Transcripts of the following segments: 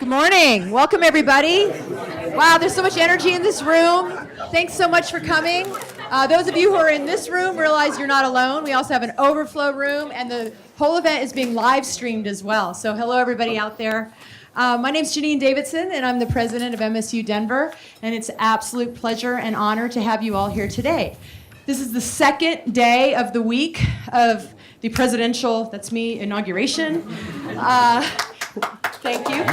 Good morning. Welcome, everybody. Wow, there's so much energy in this room. Thanks so much for coming. Those of you who are in this room realize you're not alone. We also have an overflow room, and the whole event is being live streamed as well. So hello, everybody out there. My name's Janine Davidson, and I'm the president of MSU Denver, and it's an absolute pleasure and honor to have you all here today. This is the second day of the week of the presidential, that's me, inauguration. Thank you.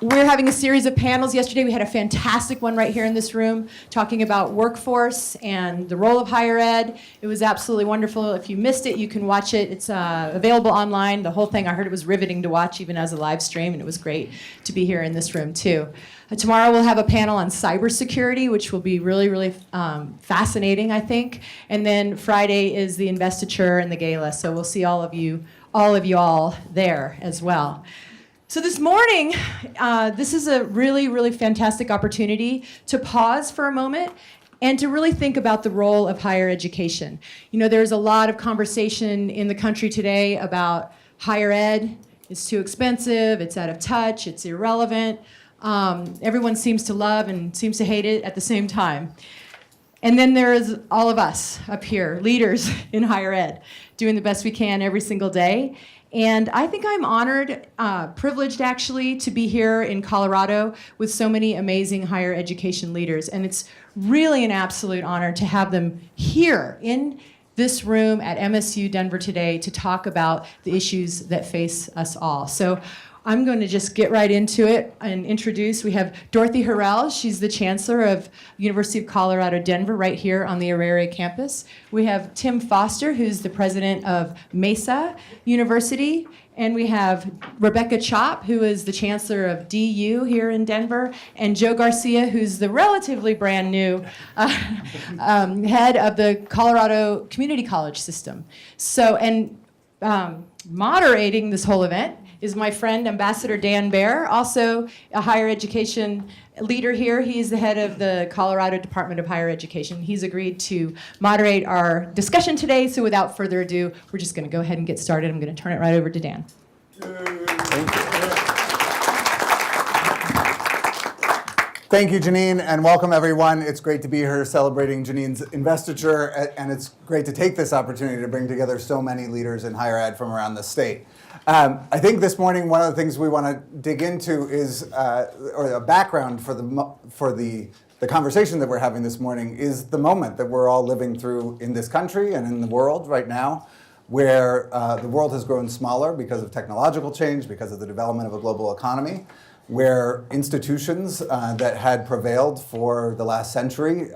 We're having a series of panels. Yesterday we had a fantastic one right here in this room talking about workforce and the role of higher ed. It was absolutely wonderful. If you missed it, you can watch it. It's available online. The whole thing, I heard it was riveting to watch even as a live stream, and it was great to be here in this room too. Tomorrow we'll have a panel on cybersecurity, which will be really fascinating, I think. And then Friday is the investiture and the gala, so we'll see all of you all there as well. So this morning, this is a really fantastic opportunity to pause for a moment and to really think about the role of higher education. You know, there's a lot of conversation in the country today about higher ed. It's too expensive, it's out of touch, it's irrelevant. Everyone seems to love and seems to hate it at the same time. And then there's all of us up here, leaders in higher ed, doing the best we can every single day. And I think I'm honored, privileged actually, to be here in Colorado with so many amazing higher education leaders. And it's really an absolute honor to have them here in this room at MSU Denver today to talk about the issues that face us all. So I'm going to just get right into it and introduce. We have Dorothy Horrell. She's the Chancellor of University of Colorado Denver right here on the Aurora campus. We have Tim Foster, who's the president of Mesa University. And we have Rebecca Chopp, who is the Chancellor of DU here in Denver, and Joe Garcia, who's the relatively brand new head of the Colorado Community College system. So, and moderating this whole event is my friend, Ambassador Dan Baer, also a higher education leader here. He's the head of the Colorado Department of Higher Education. He's agreed to moderate our discussion today, so without further ado, we're just going to go ahead and get started. I'm going to turn it right over to Dan. Thank you, Janine, and welcome everyone. It's great to be here celebrating Janine's investiture, and it's great to take this opportunity to bring together so many leaders in higher ed from around the state. I think this morning one of the things we want to dig into is, or a background for the conversation that we're having this morning is the moment that we're all living through in this country and in the world right now, where the world has grown smaller because of technological change, because of the development of a global economy, where institutions that had prevailed for the last century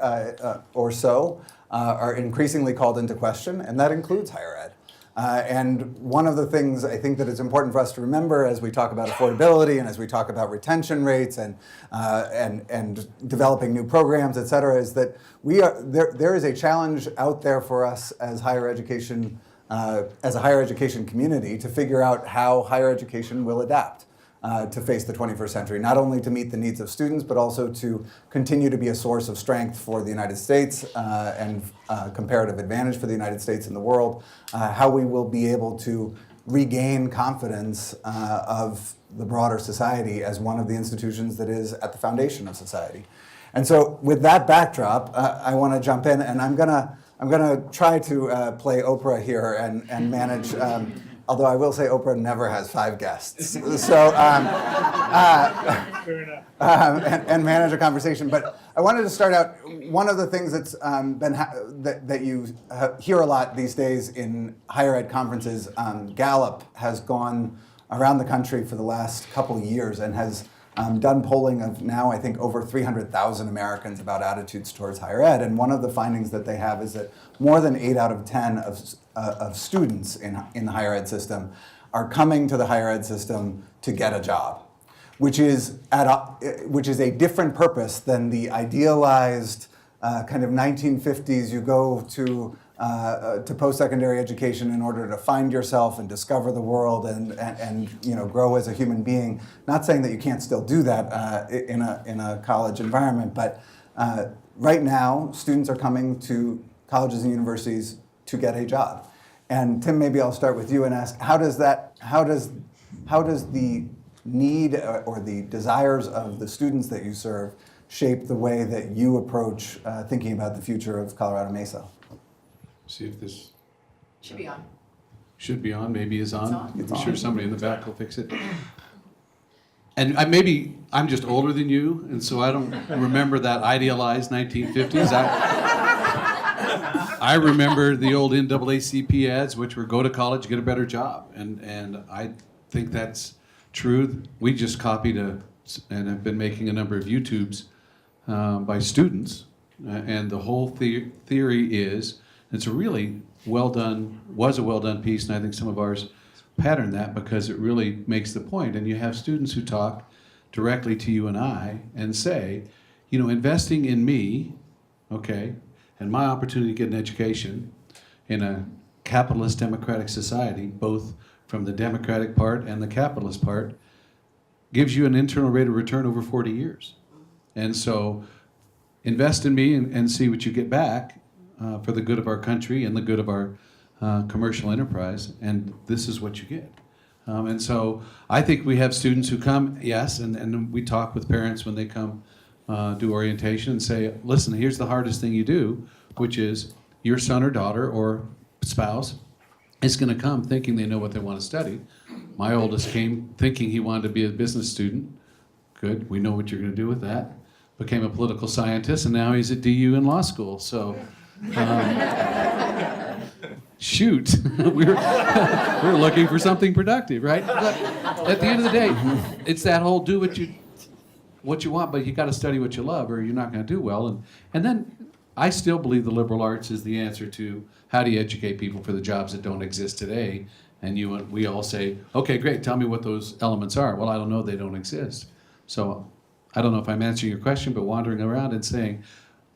or so are increasingly called into question, and that includes higher ed. And one of the things I think that is important for us to remember as we talk about affordability and as we talk about retention rates and developing new programs, et cetera, is that there is a challenge out there for us as higher education, as a higher education community to figure out how higher education will adapt to face the 21st century, not only to meet the needs of students, but also to continue to be a source of strength for the United States and comparative advantage for the United States in the world, how we will be able to regain confidence of the broader society as one of the institutions that is at the foundation of society. And so with that backdrop, I want to jump in, and I'm gonna try to play Oprah here and manage. Although I will say Oprah never has 5 guests, so and manage a conversation. But I wanted to start out. One of the things that's that you hear a lot these days in higher ed conferences, Gallup has gone around the country for the last couple years and has done polling of now I think over 300,000 Americans about attitudes towards higher ed. And one of the findings that they have is that more than 8 out of 10 of students in the higher ed system are coming to the higher ed system to get a job, which is a different purpose than the idealized kind of 1950s. You go to post-secondary education in order to find yourself and discover the world and you know, grow as a human being. Not saying that you can't still do that in a college environment, but right now students are coming to colleges and universities to get a job. And Tim, maybe I'll start with you and ask, how does the need or the desires of the students that you serve shape the way that you approach thinking about the future of Colorado Mesa? See if this Should be on. should be on, maybe is on. on. It's I'm on. sure somebody in the back will fix it. And maybe I'm just older than you, and so I don't remember that idealized 1950s. I remember the old NAACP ads, which were go to college, get a better job. And I think that's true. We just copied and have been making a number of YouTubes by students. And the whole theory is, it's a really was a well done piece, and I think some of ours pattern that because it really makes the point. And you have students who talk directly to you and I and say, investing in me, okay, and my opportunity to get an education in a capitalist democratic society, both from the democratic part and the capitalist part, gives you an internal rate of return over 40 years. And so invest in me and see what you get back for the good of our country and the good of our commercial enterprise, and this is what you get. And so I think we have students who come, yes, and we talk with parents when they come do orientation and say, listen, here's the hardest thing you do, which is your son or daughter or spouse is going to come thinking they know what they want to study. My oldest came thinking he wanted to be a business student. Good, we know what you're going to do with that. Became a political scientist, and now he's at DU in law school. So, shoot, we're looking for something productive, right? But at the end of the day, it's that whole do what you want, but you got to study what you love, or you're not going to do well. And then I still believe the liberal arts is the answer to how do you educate people for the jobs that don't exist today. And we all say, okay, great, tell me what those elements are. Well, I don't know, they don't exist. So I don't know if I'm answering your question, but wandering around and saying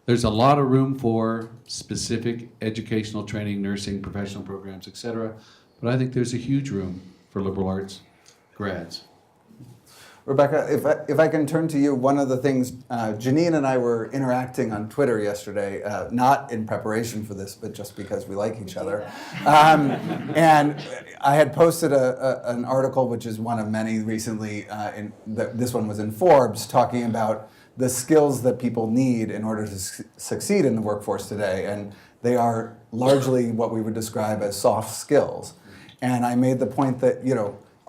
there's a lot of room for specific educational training, nursing, professional programs, et cetera. But I think there's a huge room for liberal arts grads. Rebecca, if I can turn to you, one of the things, Janine and I were interacting on Twitter yesterday, not in preparation for this, but just because we like each other. And I had posted an article, which is one of many recently, this one was in Forbes, talking about the skills that people need in order to succeed in the workforce today. And they are largely what we would describe as soft skills. And I made the point that,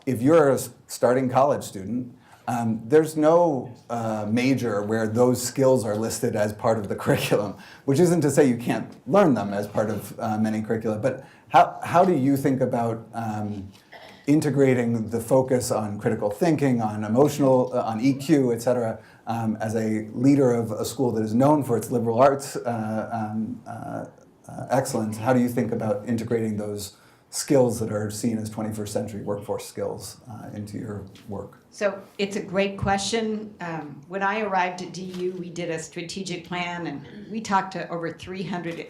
if you're a starting college student, there's no major where those skills are listed as part of the curriculum, which isn't to say you can't learn them as part of many curricula. But how do you think about integrating the focus on critical thinking, on emotional, on EQ, et cetera, as a leader of a school that is known for its liberal arts excellence? How do you think about integrating those skills that are seen as 21st century workforce skills into your work? So it's a great question. When I arrived at DU, we did a strategic plan, and we talked to over 300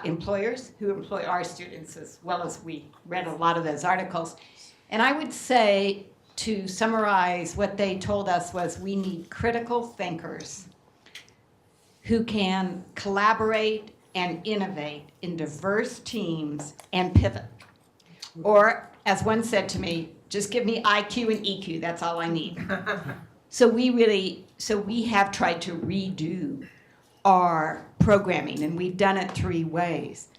employers who employ our students, as well as we read a lot of those articles. And I would say, to summarize, what they told us was we need critical thinkers who can collaborate and innovate in diverse teams and pivot. Or, as one said to me, just give me IQ and EQ, that's all I need. So we have tried to redo our programming, and we've done it 3 ways.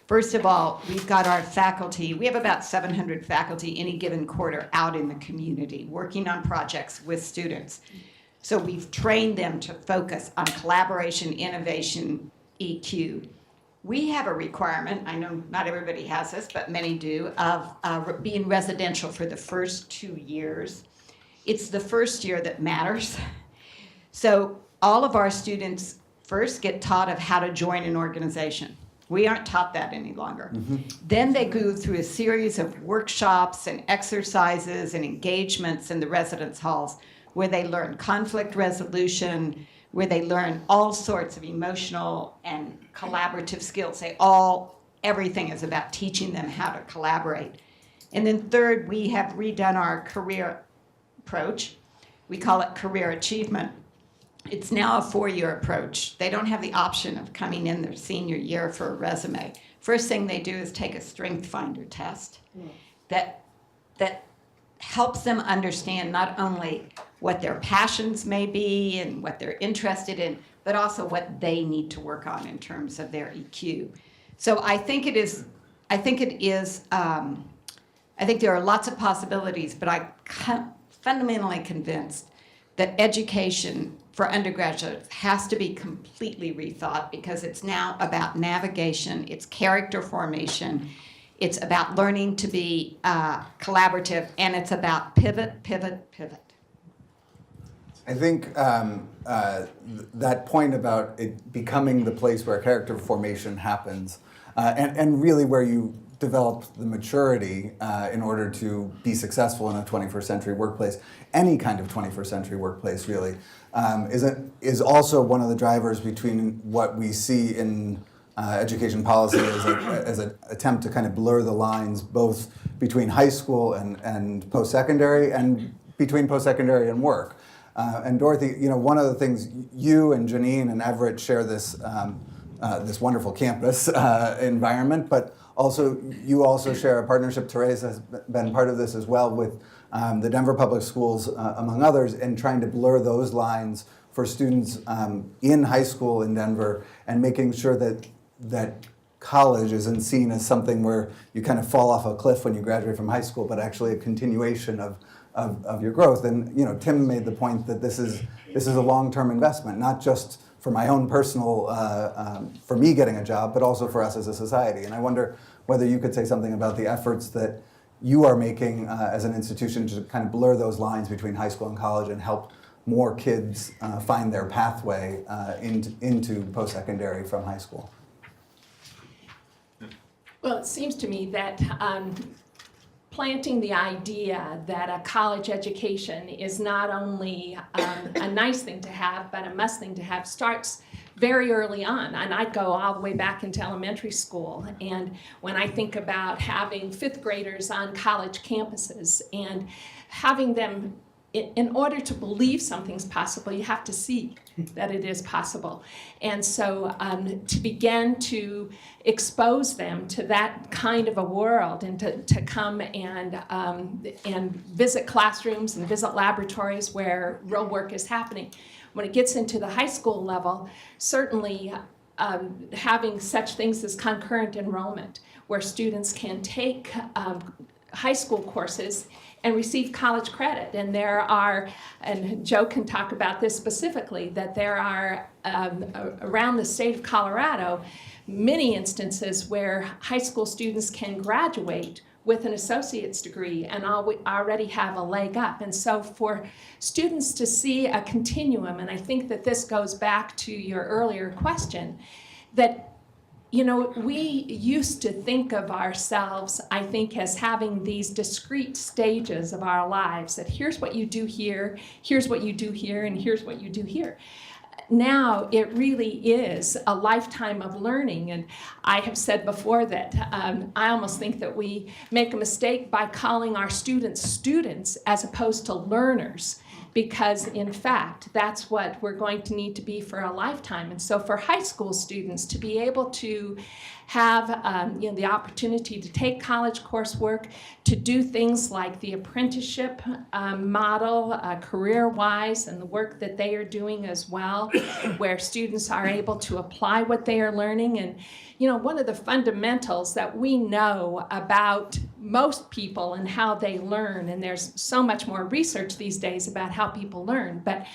First of all, we've got our faculty. We have about 700 faculty any given quarter out in the community working on projects with students. So we've trained them to focus on collaboration, innovation, EQ. We have a requirement, I know not everybody has this, but many do, of being residential for the first 2 years. It's the first year that matters. So all of our students first get taught of how to join an organization. We aren't taught that any longer. Mm-hmm. Then they go through a series of workshops and exercises and engagements in the residence halls where they learn conflict resolution, where they learn all sorts of emotional and collaborative skills. Everything is about teaching them how to collaborate. And then third, we have redone our career approach. We call it career achievement. It's now a 4-year approach. They don't have the option of coming in their senior year for a resume. first thing they do is take a strength finder test that helps them understand not only what their passions may be and what they're interested in, but also what they need to work on in terms of their EQ. So I think there are lots of possibilities, but I'm fundamentally convinced that education for undergraduates has to be completely rethought, because it's now about navigation, it's character formation, it's about learning to be collaborative, and it's about pivot, pivot, pivot. I think that point about it becoming the place where character formation happens, and really where you develop the maturity in order to be successful in a 21st century workplace, any kind of 21st century workplace really, is also one of the drivers between what we see in education policy as an attempt to kind of blur the lines both between high school and post-secondary, and between post-secondary and work. And Dorothy, one of the things you and Janine and Everett share this wonderful campus environment, but you also share a partnership. Teresa has been part of this as well with the Denver Public Schools, among others, and trying to blur those lines for students in high school in Denver, and making sure that college isn't seen as something where you kind of fall off a cliff when you graduate from high school, but actually a continuation of your growth. And Tim made the point that this is a long-term investment, not just for my own personal, for me getting a job, but also for us as a society. And I wonder whether you could say something about the efforts that you are making as an institution to kind of blur those lines between high school and college and help more kids find their pathway into post-secondary from high school. Well, it seems to me that planting the idea that a college education is not only a nice thing to have, but a must thing to have starts very early on. And I'd go all the way back into elementary school. And when I think about having fifth graders on college campuses and having them, in order to believe something's possible, you have to see that it is possible. And so to begin to expose them to that kind of a world, and to come and visit classrooms and visit laboratories where real work is happening. When it gets into the high school level, certainly having such things as concurrent enrollment, where students can take high school courses and receive college credit. And there are, and Joe can talk about this specifically, that there are around the state of Colorado many instances where high school students can graduate with an associate's degree and already have a leg up. And so for students to see a continuum, and I think that this goes back to your earlier question, that we used to think of ourselves, I think, as having these discrete stages of our lives, that here's what you do here, here's what you do here, and here's what you do here. Now it really is a lifetime of learning, and I have said before that I almost think that we make a mistake by calling our students as opposed to learners, because in fact that's what we're going to need to be for a lifetime. And so for high school students to be able to have the opportunity to take college coursework, to do things like the apprenticeship model, career-wise, and the work that they are doing as well, where students are able to apply what they are learning. And one of the fundamentals that we know about most people and how they learn, and there's so much more research these days about how people learn, but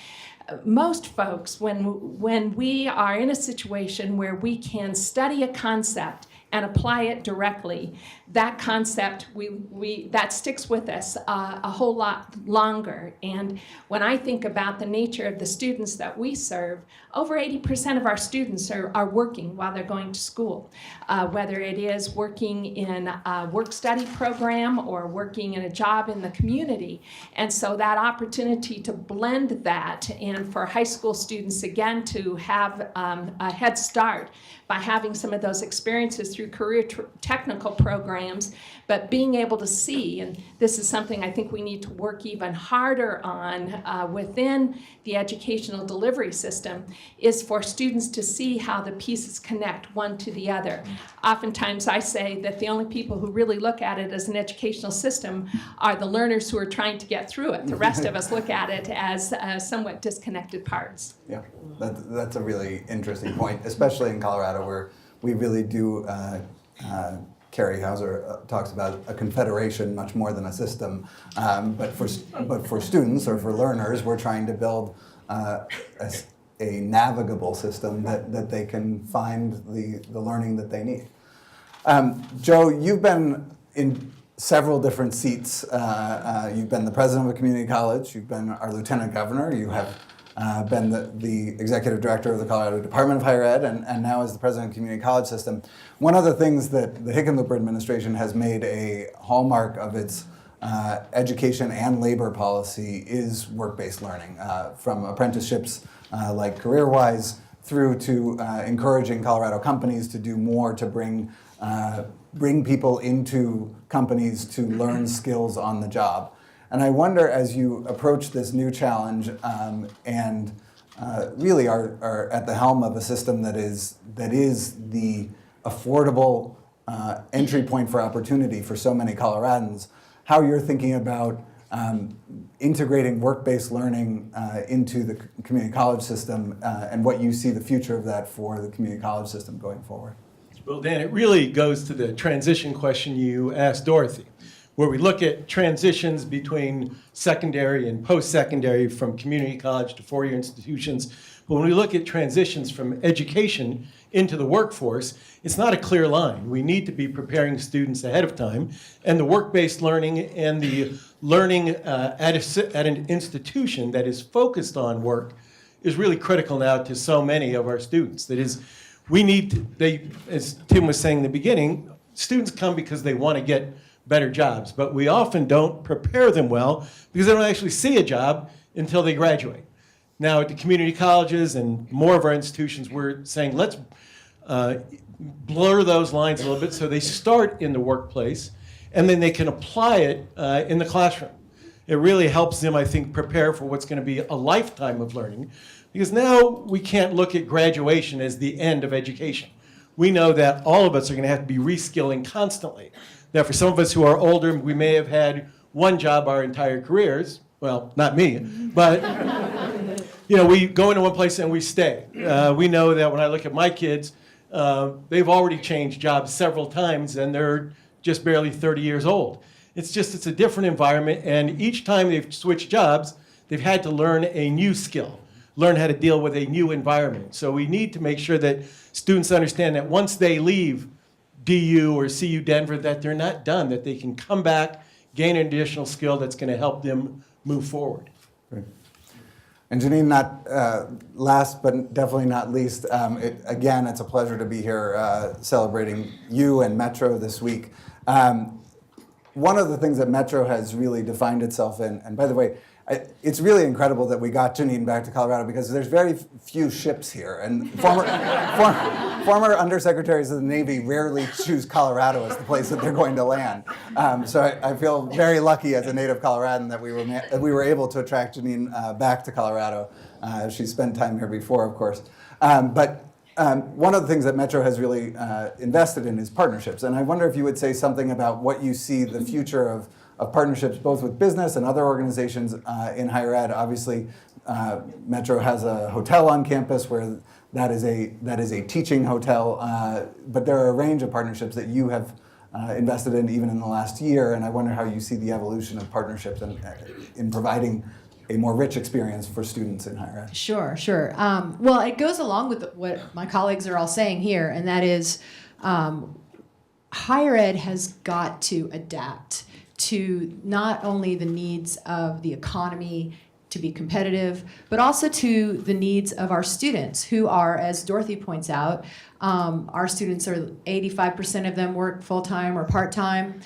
most folks, when we are in a situation where we can study a concept and apply it directly, that concept, that sticks with us a whole lot longer. And when I think about the nature of the students that we serve, over 80% of our students are working while they're going to school, whether it is working in a work-study program or working in a job in the community. And so that opportunity to blend that, and for high school students, again, to have a head start by having some of those experiences through through career technical programs, but being able to see, and this is something I think we need to work even harder on within the educational delivery system, is for students to see how the pieces connect one to the other. Oftentimes I say that the only people who really look at it as an educational system are the learners who are trying to get through it. The rest of us look at it as somewhat disconnected parts. Yeah, that's a really interesting point, especially in Colorado, where we really do. Carrie Hauser talks about a confederation much more than a system, but for students or for learners, we're trying to build a navigable system that they can find the learning that they need. Joe, you've been in several different seats. You've been the president of a community college. You've been our lieutenant governor. You have been the executive director of the Colorado Department of Higher Ed, and now as the president of the community college system. One of the things that the Hickenlooper administration has made a hallmark of its education and labor policy is work-based learning, from apprenticeships like CareerWise through to encouraging Colorado companies to do more to bring people into companies to learn skills on the job. And I wonder, as you approach this new challenge and really are at the helm of a system that is the affordable entry point for opportunity for so many Coloradans, how you're thinking about integrating work-based learning into the community college system and what you see the future of that for the community college system going forward. Well, Dan, it really goes to the transition question you asked Dorothy, where we look at transitions between secondary and post-secondary from community college to four-year institutions. But when we look at transitions from education into the workforce, it's not a clear line. We need to be preparing students ahead of time. And the work-based learning and the learning at an institution that is focused on work is really critical now to so many of our students. That is, we need to, as Tim was saying in the beginning, students come because they want to get better jobs, but we often don't prepare them well because they don't actually see a job until they graduate. Now at the community colleges and more of our institutions, we're saying let's blur those lines a little bit so they start in the workplace and then they can apply it in the classroom. It really helps them, I think, prepare for what's going to be a lifetime of learning, because now we can't look at graduation as the end of education. We know that all of us are going to have to be reskilling constantly. Now, for some of us who are older, we may have had one job our entire careers. Well, not me, but we go into one place and we stay. We know that when I look at my kids, they've already changed jobs several times and they're just barely 30 years old. It's a different environment, and each time they've switched jobs, they've had to learn a new skill, learn how to deal with a new environment. So we need to make sure that students understand that once they leave DU or CU Denver, that they're not done, that they can come back, gain an additional skill that's going to help them move forward. Great. And Janine, not last but definitely not least, again, it's a pleasure to be here celebrating you and Metro this week. One of the things that Metro has really defined itself in, and by the way, it's really incredible that we got Janine back to Colorado because there's very few ships here, and former undersecretaries of the Navy rarely choose Colorado as the place that they're going to land. So I feel very lucky as a native Coloradan that we were able to attract Janine back to Colorado. She spent time here before, of course. But one of the things that Metro has really invested in is partnerships, and I wonder if you would say something about what you see the future of partnerships, both with business and other organizations in higher ed. Obviously, Metro has a hotel on campus where that is a teaching hotel, but there are a range of partnerships that you have invested in even in the last year, and I wonder how you see the evolution of partnerships in providing a more rich experience for students in higher ed. Sure. Well, it goes along with what my colleagues are all saying here, and that is higher ed has got to adapt to not only the needs of the economy to be competitive, but also to the needs of our students who are, as Dorothy points out, our students are 85% of them work full-time or part-time.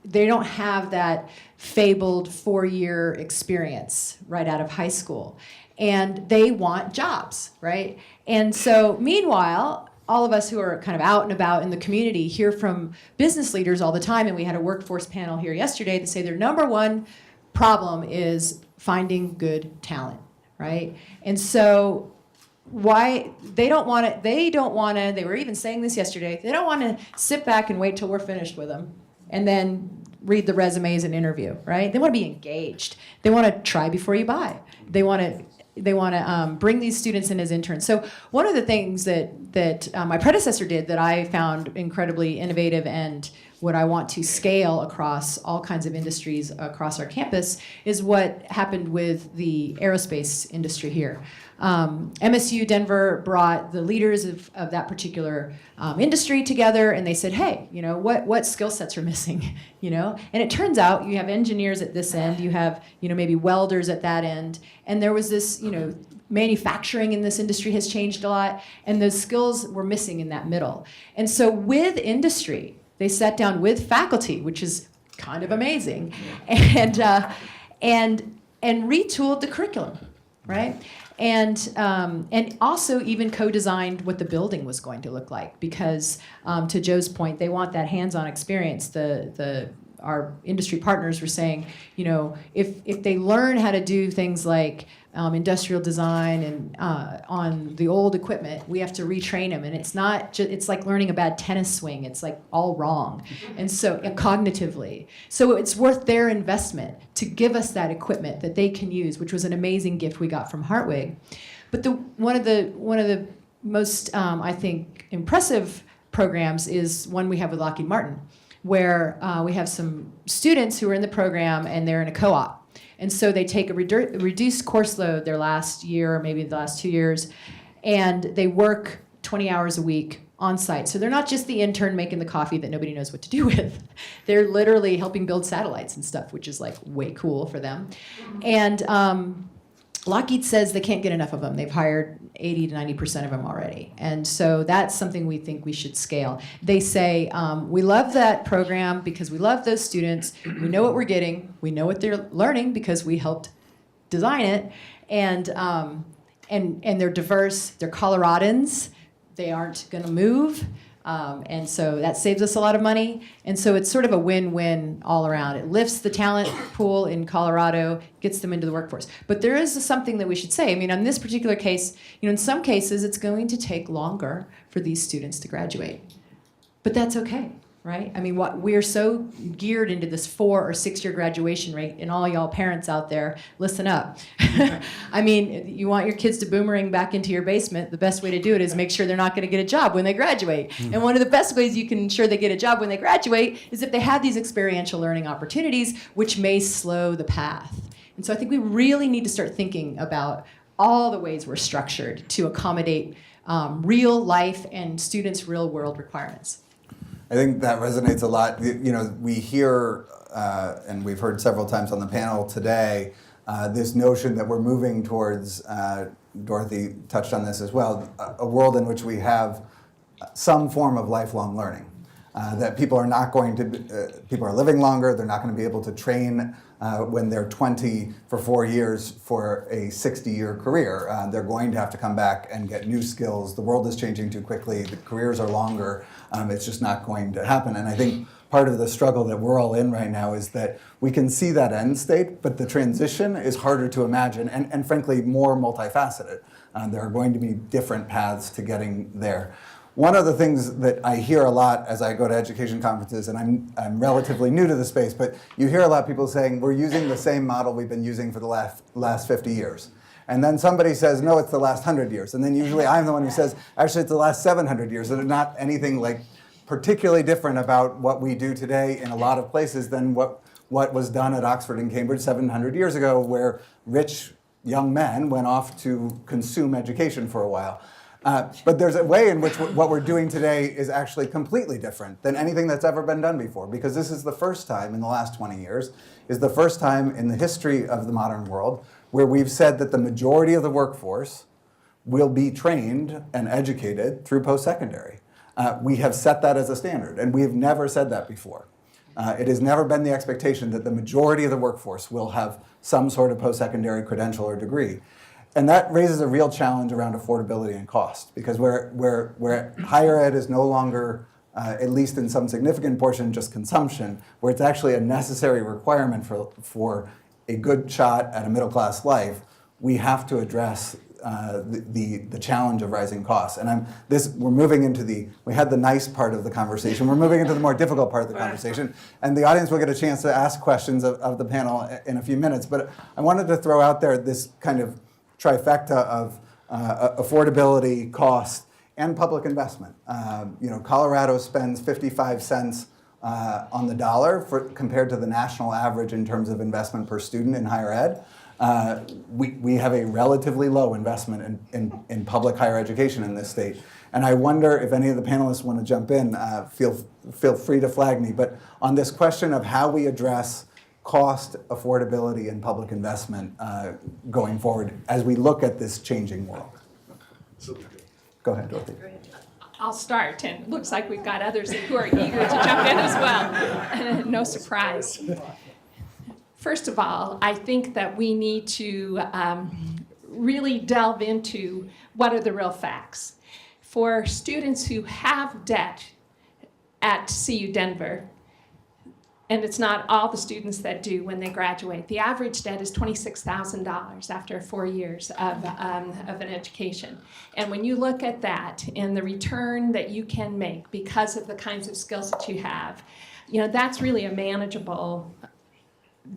They don't have that fabled 4-year experience right out of high school. And they want jobs, right? And so meanwhile, all of us who are kind of out and about in the community hear from business leaders all the time, and we had a workforce panel here yesterday that say their number one problem is finding good talent, right? And so why they don't want to, they were even saying this yesterday, they don't want to sit back and wait till we're finished with them and then read the resumes and interview, right? They want to be engaged. They want to try before you buy. They want to bring these students in as interns. So one of the things that my predecessor did that I found incredibly innovative and what I want to scale across all kinds of industries across our campus is what happened with the aerospace industry here. MSU Denver brought the leaders of that particular industry together, and they said, hey, what skill sets are missing, And it turns out you have engineers at this end, you have, maybe welders at that end, and there was this, manufacturing in this industry has changed a lot, and those skills were missing in that middle. And so with industry, they sat down with faculty, which is kind of amazing, and retooled the curriculum, right? And also even co-designed what the building was going to look like, because to Joe's point, they want that hands-on experience. Our industry partners were saying, if they learn how to do things like industrial design and on the old equipment, we have to retrain them, and it's not it's like learning a bad tennis swing. It's like all wrong, and cognitively. So it's worth their investment to give us that equipment that they can use, which was an amazing gift we got from Hartwig. But one of the most I think impressive programs is one we have with Lockheed Martin, where we have some students who are in the program and they're in a co-op. And so they take a reduced course load their last year, or maybe the last 2 years, and they work 20 hours a week on site. So they're not just the intern making the coffee that nobody knows what to do with. They're literally helping build satellites and stuff, which is like way cool for them. And Lockheed says they can't get enough of them. They've hired 80 to 90% of them already. And so that's something we think we should scale. They say, we love that program because we love those students. We know what we're getting. We know what they're learning because we helped design it. And they're diverse. They're Coloradans. They aren't going to move. And so that saves us a lot of money. And so it's sort of a win-win all around. It lifts the talent pool in Colorado, gets them into the workforce. But there is something that we should say. I mean, on this particular case, in some cases, it's going to take longer for these students to graduate. But that's okay, right? I mean, we're so geared into this 4 or 6 year graduation rate, and all y'all parents out there, listen up. I mean, you want your kids to boomerang back into your basement, the best way to do it is make sure they're not going to get a job when they graduate. And one of the best ways you can ensure they get a job when they graduate is if they have these experiential learning opportunities, which may slow the path. And so I think we really need to start thinking about all the ways we're structured to accommodate real life and students' real world requirements. I think that resonates a lot. We hear, and we've heard several times on the panel today, this notion that we're moving towards, Dorothy touched on this as well, a world in which we have some form of lifelong learning. That people are not going to, people are living longer, they're not going to be able to train when they're 20 for 4 years for a 60-year career. They're going to have to come back and get new skills. The world is changing too quickly, the careers are longer, it's just not going to happen. And I think part of the struggle that we're all in right now is that we can see that end state, but the transition is harder to imagine and frankly more multifaceted. There are going to be different paths to getting there. One of the things that I hear a lot as I go to education conferences, and I'm relatively new to the space, but you hear a lot of people saying, we're using the same model we've been using for the last 50 years. And then somebody says, no, it's the last 100 years. And then usually I'm the one who says, actually, it's the last 700 years. And not anything like particularly different about what we do today in a lot of places than what was done at Oxford and Cambridge 700 years ago, where rich young men went off to consume education for a while. But there's a way in which what we're doing today is actually completely different than anything that's ever been done before, because this is the first time in the last 20 years, is the first time in the history of the modern world where we've said that the majority of the workforce will be trained and educated through post-secondary. We have set that as a standard, and we have never said that before. It has never been the expectation that the majority of the workforce will have some sort of post-secondary credential or degree. And that raises a real challenge around affordability and cost, because where higher ed is no longer, at least in some significant portion, just consumption, where it's actually a necessary requirement for a good shot at a middle class life, we have to address the challenge of rising costs. And we're moving into we had the nice part of the conversation, we're moving into the more difficult part of the conversation, and the audience will get a chance to ask questions of the panel in a few minutes. But I wanted to throw out there this kind of trifecta of affordability, cost, and public investment. Colorado spends 55 cents on the dollar compared to the national average in terms of investment per student in higher ed. We have a relatively low investment in public higher education in this state. And I wonder if any of the panelists want to jump in, feel free to flag me. But on this question of how we address cost, affordability, and public investment going forward as we look at this changing world. Go ahead, Dorothy. I'll start, and it looks like we've got others who are eager to jump in as well. No surprise. First of all, I think that we need to really delve into what are the real facts. For students who have debt at CU Denver, and it's not all the students that do when they graduate, the average debt is $26,000 after 4 years of an education. And when you look at that and the return that you can make because of the kinds of skills that you have, that's really a manageable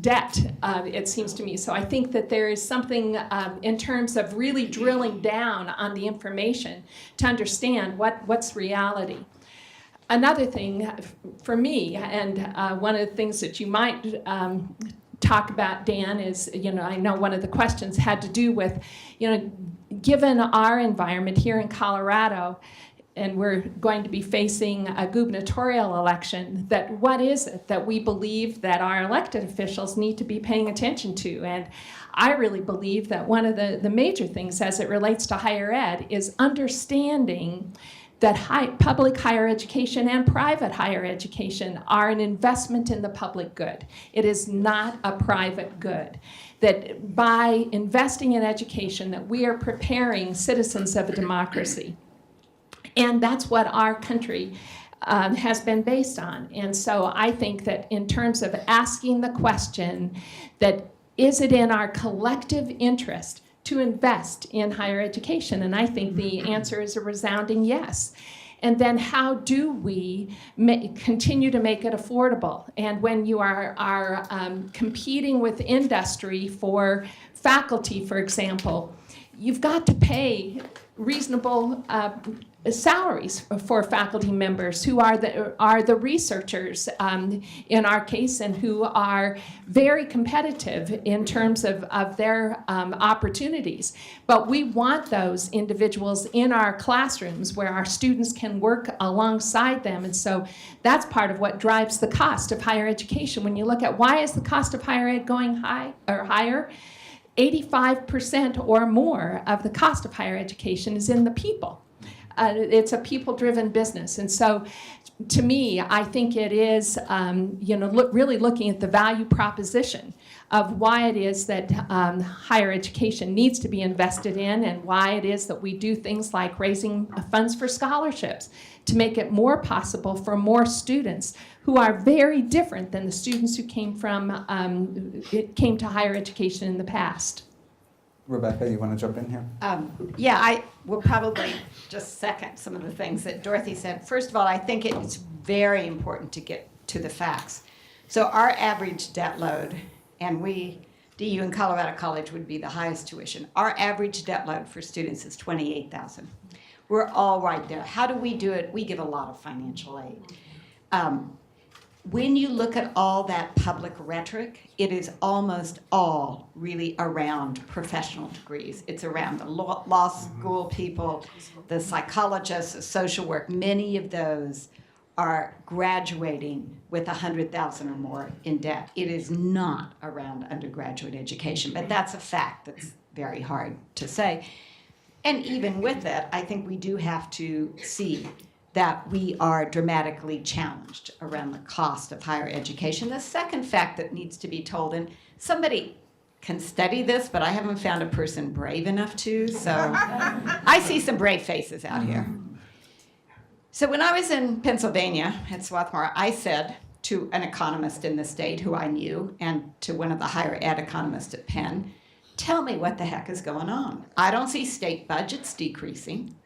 debt, it seems to me. So I think that there is something in terms of really drilling down on the information to understand what's reality. Another thing for me, and one of the things that you might talk about, Dan, is, I know one of the questions had to do with, given our environment here in Colorado, and we're going to be facing a gubernatorial election, that what is it that we believe that our elected officials need to be paying attention to? And I really believe that one of the major things as it relates to higher ed is understanding that public higher education and private higher education are an investment in the public good. It is not a private good. That by investing in education, that we are preparing citizens of a democracy. And that's what our country has been based on. And so I think that in terms of asking the question that is it in our collective interest to invest in higher education? And I think the answer is a resounding yes. And then how do we continue to make it affordable? And when you are competing with industry for faculty, for example, you've got to pay reasonable salaries for faculty members who are the researchers in our case, and who are very competitive in terms of their opportunities. But we want those individuals in our classrooms where our students can work alongside them. And so that's part of what drives the cost of higher education. When you look at why is the cost of higher ed going higher, 85% or more of the cost of higher education is in the people. It's a people-driven business. And so to me, I think it is really looking at the value proposition of why it is that higher education needs to be invested in, and why it is that we do things like raising funds for scholarships to make it more possible for more students who are very different than the students who came to higher education in the past. Rebecca, you want to jump in here? Yeah, I will probably just second some of the things that Dorothy said. First of all, I think it's very important to get to the facts. So our average debt load, and DU and Colorado College would be the highest tuition. Our average debt load for students is $28,000. We're all right there. How do we do it? We give a lot of financial aid. When you look at all that public rhetoric, it is almost all really around professional degrees. It's around the law school people, the psychologists, the social work. Many of those are graduating with $100,000 or more in debt. It is not around undergraduate education, but that's a fact that's very hard to say. And even with that, I think we do have to see that we are dramatically challenged around the cost of higher education. The second fact that needs to be told, and somebody can study this, but I haven't found a person brave enough to, so I see some brave faces out here. So when I was in Pennsylvania at Swarthmore, I said to an economist in the state who I knew and to one of the higher ed economists at Penn, tell me what the heck is going on. I don't see state budgets decreasing,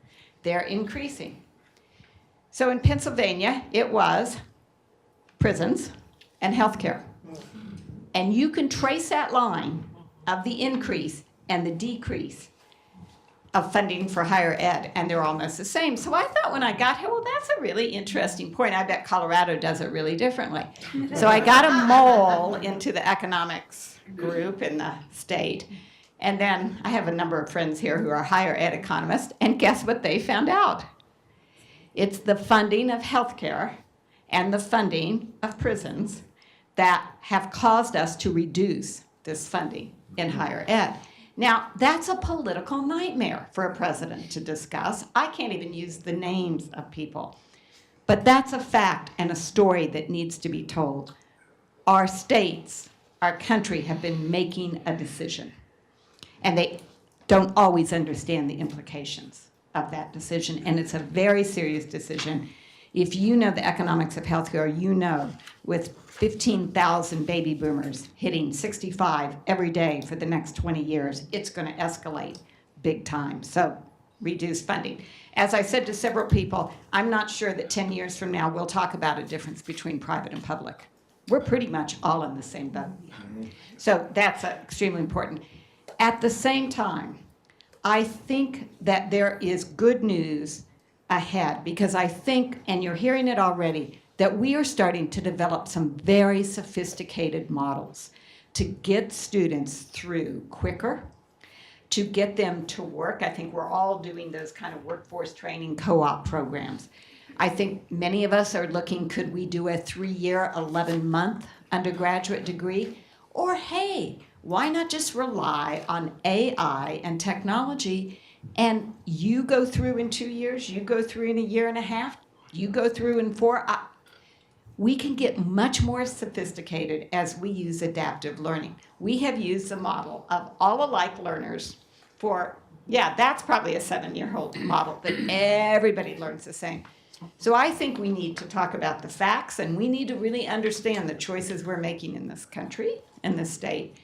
they're increasing. So in Pennsylvania, it was prisons and healthcare. And you can trace that line of the increase and the decrease of funding for higher ed, and they're almost the same. So I thought when I got here, well, that's a really interesting point. I bet Colorado does it really differently. So I got a mole into the economics group in the state. And then I have a number of friends here who are higher ed economists, and guess what they found out? It's the funding of healthcare and the funding of prisons that have caused us to reduce this funding in higher ed. Now, that's a political nightmare for a president to discuss. I can't even use the names of people. But that's a fact and a story that needs to be told. Our states, our country have been making a decision. And they don't always understand the implications of that decision. And it's a very serious decision. If you know the economics of healthcare, you know with 15,000 baby boomers hitting 65 every day for the next 20 years, it's going to escalate big time. So reduce funding. As I said to several people, I'm not sure that 10 years from now we'll talk about a difference between private and public. We're pretty much all in the same boat. So that's extremely important. At the same time, I think that there is good news ahead because I think, and you're hearing it already, that we are starting to develop some very sophisticated models to get students through quicker, to get them to work. I think we're all doing those kind of workforce training co-op programs. I think many of us are looking, could we do a 3-year, 11-month undergraduate degree? Or hey, why not just rely on AI and technology and you go through in 2 years, you go through in a year and a half, you go through in 4. We can get much more sophisticated as we use adaptive learning. We have used the model of all alike learners for, that's probably a 7-year-old model that everybody learns the same. So I think we need to talk about the facts and we need to really understand the choices we're making in this country, in this state.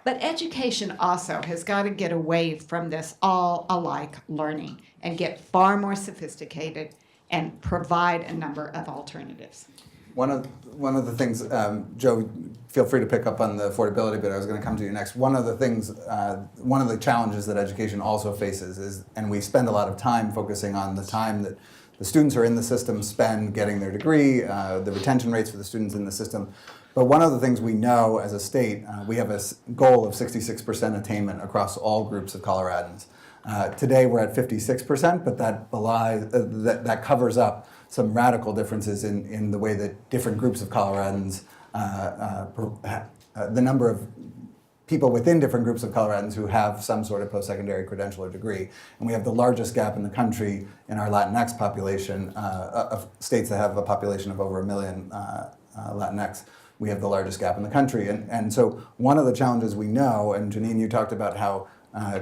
But education also has got to get away from this all alike learning and get far more sophisticated and provide a number of alternatives. One of the things, Joe, feel free to pick up on the affordability bit. I was going to come to you next. One of the things, one of the challenges that education also faces is, and we spend a lot of time focusing on the time that the students who are in the system spend getting their degree, the retention rates for the students in the system. But one of the things we know as a state, we have a goal of 66% attainment across all groups of Coloradans. Today we're at 56%, but that covers up some radical differences in the way that different groups of Coloradans, the number of people within different groups of Coloradans who have some sort of post-secondary credential or degree. And we have the largest gap in the country in our Latinx population, of states that have a population of over 1 million Latinx. We have the largest gap in the country. And so one of the challenges we know, and Janine, you talked about how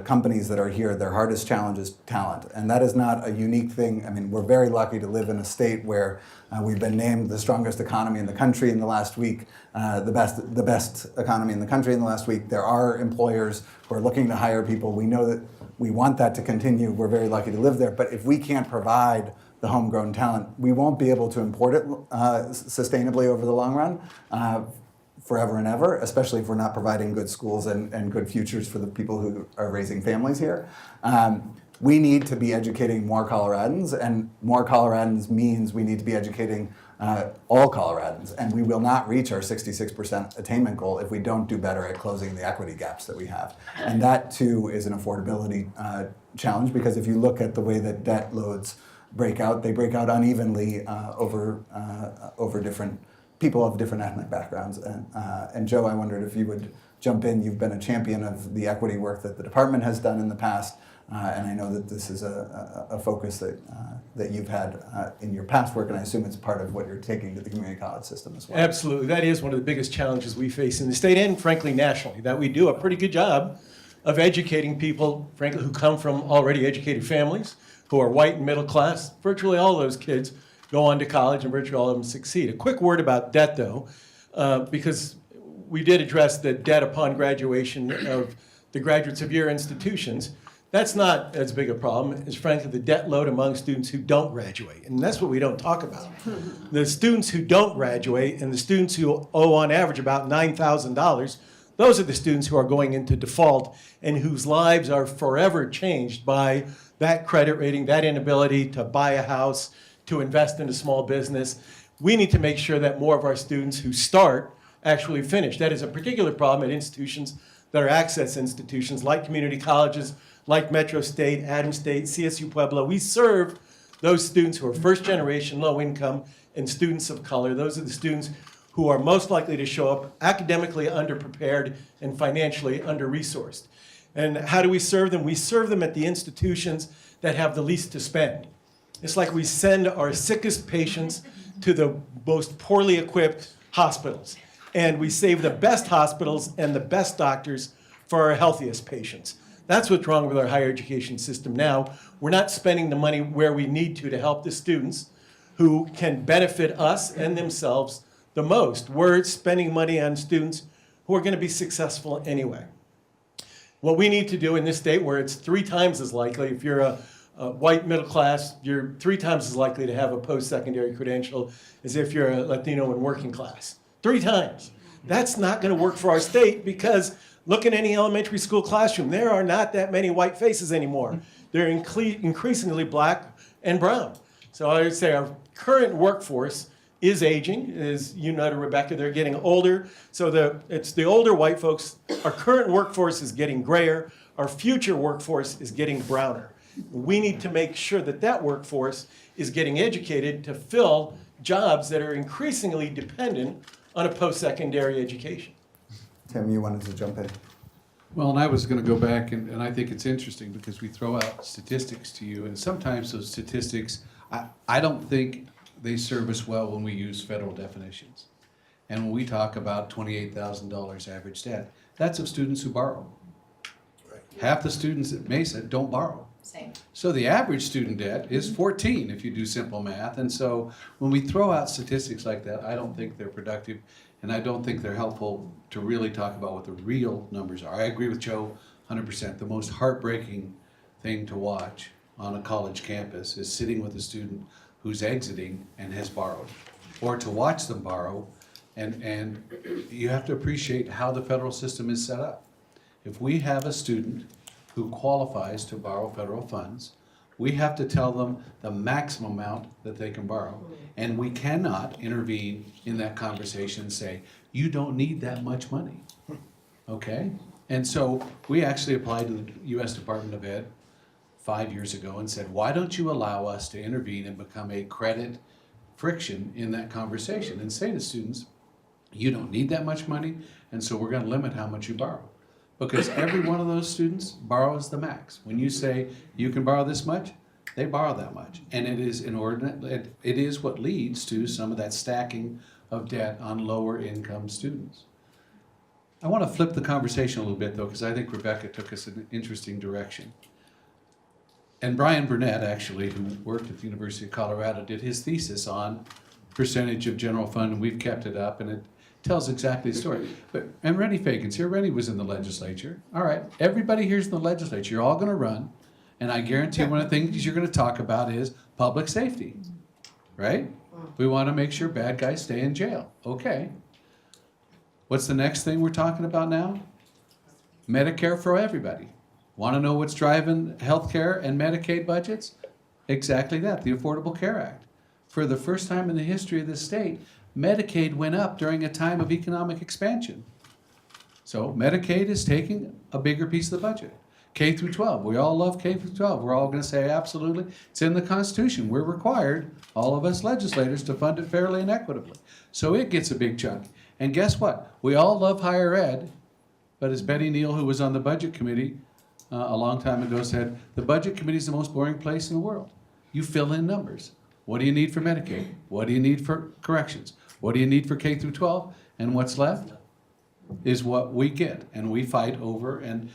companies that are here, their hardest challenge is talent. And that is not a unique thing. I mean, we're very lucky to live in a state where we've been named the strongest economy in the country in the last week, the best economy in the country in the last week. There are employers who are looking to hire people. We know that we want that to continue. We're very lucky to live there. But if we can't provide the homegrown talent, we won't be able to import it sustainably over the long run. Forever and ever, especially if we're not providing good schools and good futures for the people who are raising families here. We need to be educating more Coloradans, and more Coloradans means we need to be educating all Coloradans, and we will not reach our 66% attainment goal if we don't do better at closing the equity gaps that we have. And that too is an affordability challenge, because if you look at the way that debt loads break out, they break out unevenly over different people of different ethnic backgrounds. And Joe, I wondered if you would jump in. You've been a champion of the equity work that the department has done in the past. And I know that this is a focus that you've had in your past work, and I assume it's part of what you're taking to the community college system as well. Absolutely. That is one of the biggest challenges we face in the state and, frankly, nationally, that we do a pretty good job of educating people, frankly, who come from already educated families, who are white and middle class. Virtually all those kids go on to college, and virtually all of them succeed. A quick word about debt, though, because we did address the debt upon graduation of the graduates of your institutions. That's not as big a problem as, frankly, the debt load among students who don't graduate. And that's what we don't talk about. The students who don't graduate and the students who owe on average about $9,000, those are the students who are going into default and whose lives are forever changed by that credit rating, that inability to buy a house, to invest in a small business. We need to make sure that more of our students who start actually finish. That is a particular problem at institutions that are access institutions like community colleges, like Metro State, Adams State, CSU Pueblo. We serve those students who are first generation, low income, and students of color. Those are the students who are most likely to show up academically underprepared and financially under-resourced. And how do we serve them? We serve them at the institutions that have the least to spend. It's like we send our sickest patients to the most poorly equipped hospitals. And we save the best hospitals and the best doctors for our healthiest patients. That's what's wrong with our higher education system now. We're not spending the money where we need to help the students who can benefit us and themselves the most. We're spending money on students who are going to be successful anyway. What we need to do in this state, where it's 3 times as likely, if you're a white middle class, you're 3 times as likely to have a post-secondary credential as if you're a Latino and working class. 3 times. That's not going to work for our state because look at any elementary school classroom. There are not that many white faces anymore. They're increasingly black and brown. So I would say our current workforce is aging, as you noted, Rebecca. They're getting older. So it's the older white folks. Our current workforce is getting grayer. Our future workforce is getting browner. We need to make sure that that workforce is getting educated to fill jobs that are increasingly dependent on a post-secondary education. Tim, you wanted to jump in. Well, and I was going to go back, and I think it's interesting because we throw out statistics to you, and sometimes those statistics, I don't think they serve us well when we use federal definitions. And when we talk about $28,000 average debt, that's of students who borrow. Right. Half the students at Mesa don't borrow. Same. So the average student debt is 14 if you do simple math. And so when we throw out statistics like that, I don't think they're productive, and I don't think they're helpful to really talk about what the real numbers are. I agree with Joe 100%. The most heartbreaking thing to watch on a college campus is sitting with a student who's exiting and has borrowed, or to watch them borrow, and you have to appreciate how the federal system is set up. If we have a student who qualifies to borrow federal funds, we have to tell them the maximum amount that they can borrow. And we cannot intervene in that conversation and say, you don't need that much money, okay? And so we actually applied to the US Department of Ed 5 years ago and said, why don't you allow us to intervene and become a credit friction in that conversation and say to students, you don't need that much money, and so we're gonna limit how much you borrow. Because every one of those students borrows the max. When you say you can borrow this much, they borrow that much. And it is inordinate, it is what leads to some of that stacking of debt on lower income students. I want to flip the conversation a little bit though, because I think Rebecca took us in an interesting direction. And Brian Burnett, actually, who worked at the University of Colorado, did his thesis on percentage of general fund, and we've kept it up, and it tells exactly the story. And Rennie Fagan's here. Rennie was in the legislature. All right, everybody here's in the legislature. You're all going to run, and I guarantee one of the things you're going to talk about is public safety, right? We want to make sure bad guys stay in jail. Okay. What's the next thing we're talking about now? Medicare for everybody. Want to know what's driving healthcare and Medicaid budgets? Exactly that, the Affordable Care Act. For the first time in the history of this state, Medicaid went up during a time of economic expansion. So Medicaid is taking a bigger piece of the budget. K through 12, we all love K through 12. We're all going to say absolutely. It's in the Constitution. We're required, all of us legislators, to fund it fairly and equitably. So it gets a big chunk. And guess what? We all love higher ed, but as Betty Neal, who was on the budget committee, a long time ago said, the budget committee is the most boring place in the world. You fill in numbers. What do you need for Medicaid? What do you need for corrections? What do you need for K through 12? And what's left is what we get, and we fight over. And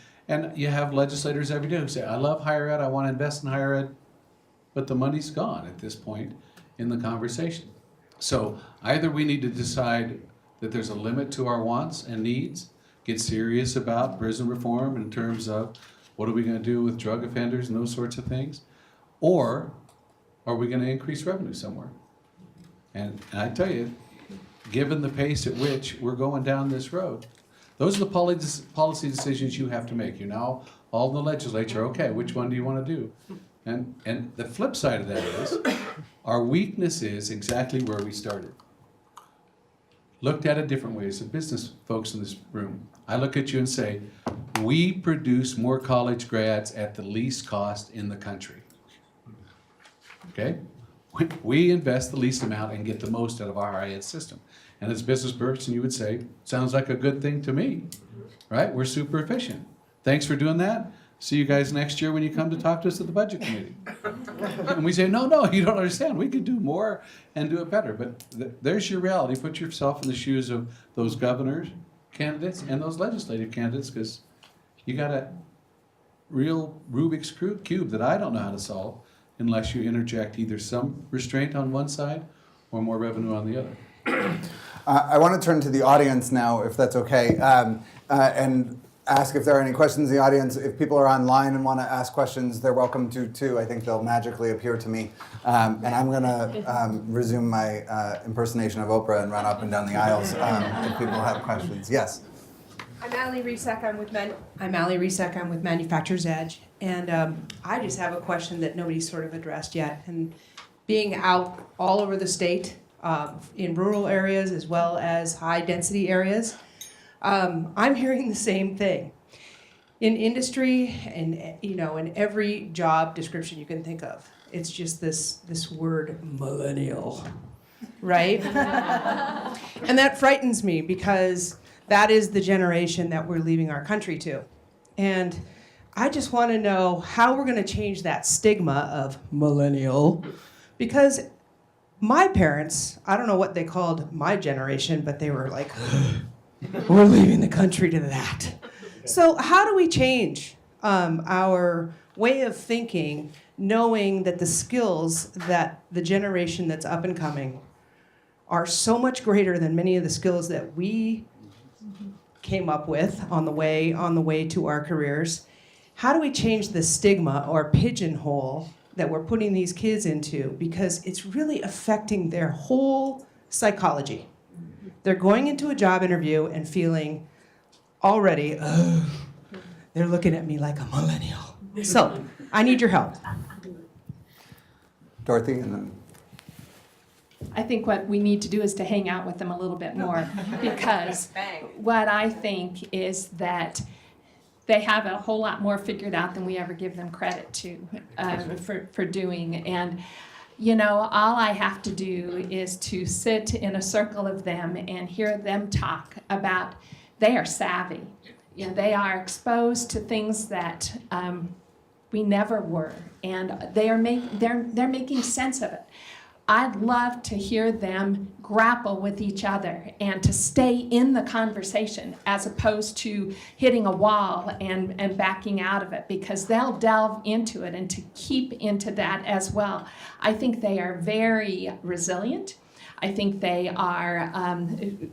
you have legislators every day who say, I love higher ed, I want to invest in higher ed, but the money's gone at this point in the conversation. So either we need to decide that there's a limit to our wants and needs, get serious about prison reform in terms of what are we going to do with drug offenders and those sorts of things, or are we going to increase revenue somewhere? And I tell you, given the pace at which we're going down this road, those are the policy decisions you have to make. You're now all in the legislature, okay, which one do you want to do? And the flip side of that is, our weakness is exactly where we started. Looked at it different ways, the business folks in this room. I look at you and say, we produce more college grads at the least cost in the country. Okay? We invest the least amount and get the most out of our higher ed system. And as a business person, you would say, sounds like a good thing to me, right? We're super efficient. Thanks for doing that. See you guys next year when you come to talk to us at the budget committee. And we say, no, you don't understand. We could do more and do it better. But there's your reality. Put yourself in the shoes of those governors, candidates, and those legislative candidates, because you got a real Rubik's Cube that I don't know how to solve unless you interject either some restraint on one side or more revenue on the other. I want to turn to the audience now, if that's okay, and ask if there are any questions in the audience. If people are online and want to ask questions, they're welcome to too. I think they'll magically appear to me. And I'm going to resume my impersonation of Oprah and run up and down the aisles if people have questions. Yes. I'm Allie Resack. I'm with Manufacturer's Edge, and I just have a question that nobody's sort of addressed yet. And being out all over the state, in rural areas as well as high-density areas, I'm hearing the same thing. In industry, and in every job description you can think of, it's just this word millennial, right? And that frightens me because that is the generation that we're leaving our country to. And I just want to know how we're going to change that stigma of millennial, because my parents, I don't know what they called my generation, but they were like, we're leaving the country to that. So how do we change our way of thinking, knowing that the skills that the generation that's up and coming are so much greater than many of the skills that we came up with on the way to our careers? How do we change the stigma or pigeonhole that we're putting these kids into, because it's really affecting their whole psychology? They're going into a job interview and feeling already, they're looking at me like a millennial. So I need your help. Dorothy, and then I think what we need to do is to hang out with them a little bit more, because what I think is that they have a whole lot more figured out than we ever give them credit to for doing. And all I have to do is to sit in a circle of them and hear them talk about, they are savvy. They are exposed to things that we never were, and they're making sense of it. I'd love to hear them grapple with each other and to stay in the conversation as opposed to hitting a wall and backing out of it, because they'll delve into it, and to keep into that as well. I think they are very resilient. I think they are,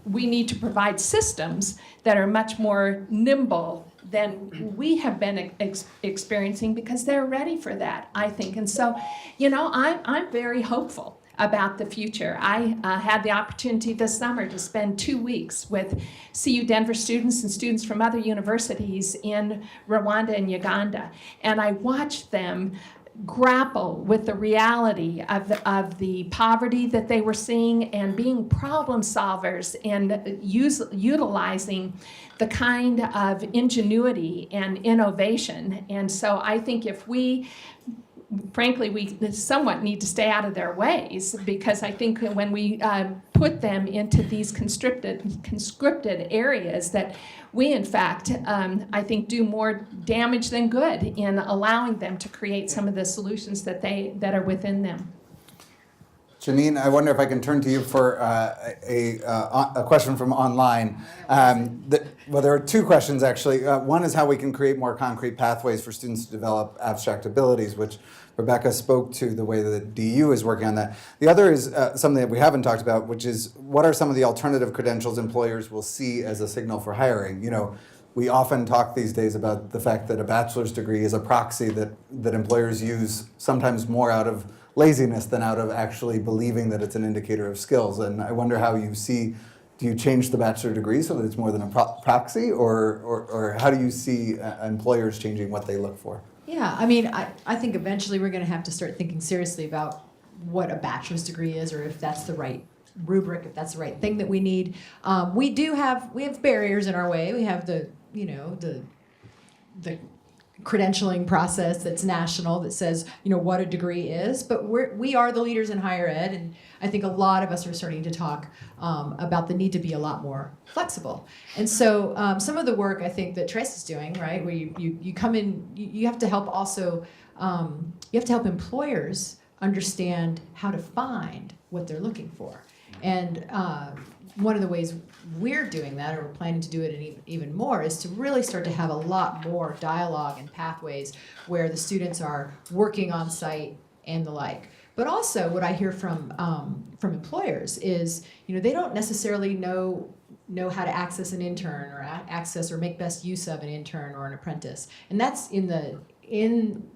we need to provide systems that are much more nimble than we have been experiencing, because they're ready for that, I think. And so, I'm very hopeful about the future. I had the opportunity this summer to spend 2 weeks with CU Denver students and students from other universities in Rwanda and Uganda, and I watched them grapple with the reality of the poverty that they were seeing, and being problem solvers and utilizing the kind of ingenuity and innovation. And so I think if we frankly, we somewhat need to stay out of their ways, because I think that when we put them into these conscripted areas, that we, in fact, I think do more damage than good in allowing them to create some of the solutions that are within them. Janine, I wonder if I can turn to you for a question from online. Well, there are two questions, actually. One is how we can create more concrete pathways for students to develop abstract abilities, which Rebecca spoke to, the way that DU is working on that. The other is something that we haven't talked about, which is what are some of the alternative credentials employers will see as a signal for hiring? You know, we often talk these days about the fact that a bachelor's degree is a proxy that employers use sometimes more out of laziness than out of actually believing that it's an indicator of skills. And I wonder how you see, do you change the bachelor degree so that it's more than a proxy, or how do you see employers changing what they look for? Yeah, I mean, I think eventually we're going to have to start thinking seriously about what a bachelor's degree is, or if that's the right rubric, if that's the right thing that we need. We have barriers in our way. We have the credentialing process that's national that says, what a degree is, but we are the leaders in higher ed, and I think a lot of us are starting to talk about the need to be a lot more flexible. And so some of the work I think that Trace is doing, right, where you come in, you have to help also, you have to help employers understand how to find what they're looking for. And one of the ways we're doing that, or we're planning to do it even more, is to really start to have a lot more dialogue and pathways where the students are working on site and the like. But also what I hear from employers is, they don't necessarily know how to access an intern, or access or make best use of an intern or an apprentice. And that's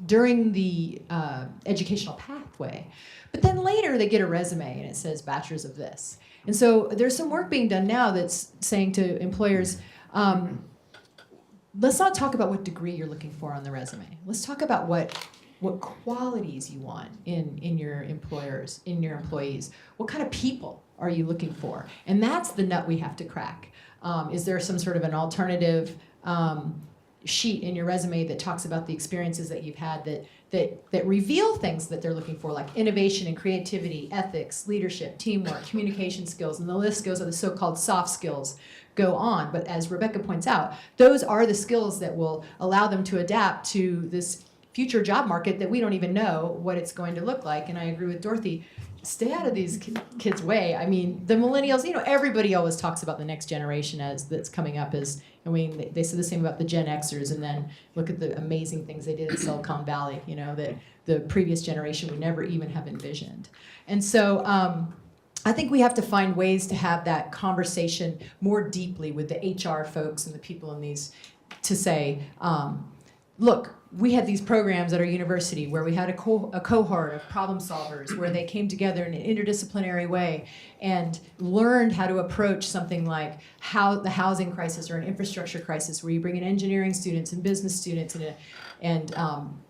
during the educational pathway. But then later they get a resume and it says bachelor's of this. And so there's some work being done now that's saying to employers, let's not talk about what degree you're looking for on the resume. Let's talk about what qualities you want in your employees. What kind of people are you looking for? And that's the nut we have to crack. Is there some sort of an alternative sheet in your resume that talks about the experiences that you've had that reveal things that they're looking for, like innovation and creativity, ethics, leadership, teamwork, communication skills, and the list goes of the so-called soft skills go on. But as Rebecca points out, those are the skills that will allow them to adapt to this future job market that we don't even know what it's going to look like. And I agree with Dorothy. Stay out of these kids' way. I mean, the millennials, everybody always talks about the next generation that's coming up as, they say the same about the Gen Xers, and then look at the amazing things they did in Silicon Valley, that the previous generation would never even have envisioned. And so I think we have to find ways to have that conversation more deeply with the HR folks and the people in these, to say, look, we had these programs at our university where we had a cohort of problem solvers where they came together in an interdisciplinary way and learned how to approach something like the housing crisis or an infrastructure crisis, where you bring in engineering students and business students and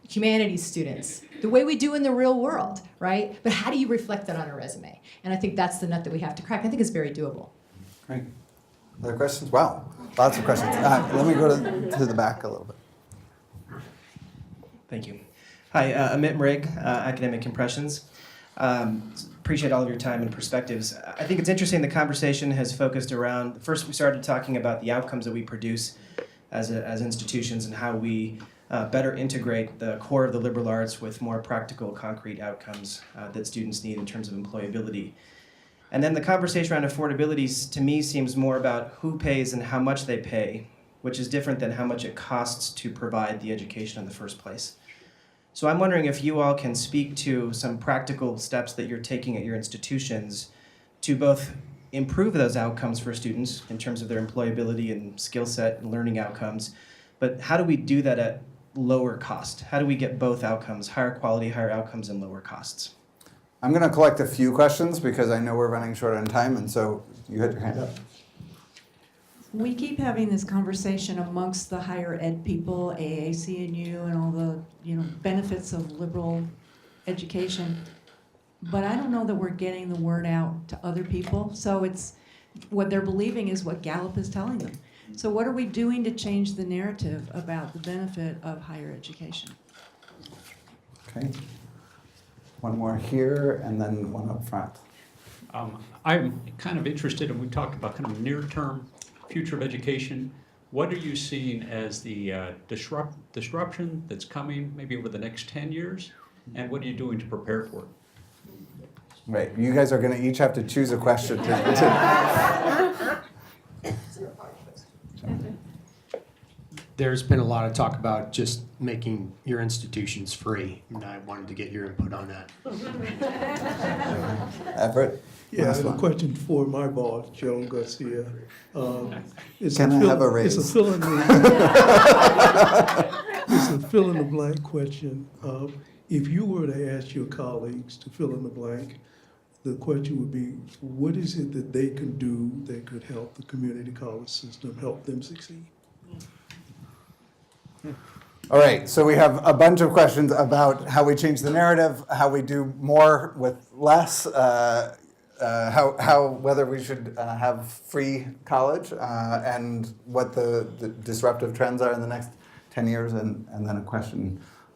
humanities students, the way we do in the real world, right? But how do you reflect that on a resume? And I think that's the nut that we have to crack. I think it's very doable. Great. Other questions? Wow, lots of questions. Let me go to the back a little bit. Thank you. Hi, Amit Mrig, Academic Impressions. Appreciate all of your time and perspectives. I think it's interesting the conversation has focused around, first we started talking about the outcomes that we produce as institutions and how we better integrate the core of the liberal arts with more practical, concrete outcomes that students need in terms of employability. And then the conversation around affordability, to me, seems more about who pays and how much they pay, which is different than how much it costs to provide the education in the first place. So I'm wondering if you all can speak to some practical steps that you're taking at your institutions to both improve those outcomes for students in terms of their employability and skill set and learning outcomes, but how do we do that at lower cost? How do we get both outcomes, higher quality, higher outcomes, and lower costs? I'm going to collect a few questions because I know we're running short on time, and so you had your hand up. We keep having this conversation amongst the higher ed people, AAC&U, and all the benefits of liberal education, but I don't know that we're getting the word out to other people. So it's what they're believing is what Gallup is telling them. So what are we doing to change the narrative about the benefit of higher education? Okay. One more here, and then one up front. I'm kind of interested, and we talked about kind of near-term future of education. What are you seeing as the disruption that's coming maybe over the next 10 years? And what are you doing to prepare for it? Right. You guys are going to each have to choose a question. There's been a lot of talk about just making your institutions free, and I wanted to get your input on that. Everett? Yeah, I last have a one. question for my boss, Joan Garcia. Can I have a raise? It's a fill in the, it's a fill in the blank question. If you were to ask your colleagues to fill in the blank, the question would be, what is it that they can do that could help the community college system, help them succeed? All right, so we have a bunch of questions about how we change the narrative, how we do more with less, whether we should have free college, and what the disruptive trends are in the next 10 years, and then a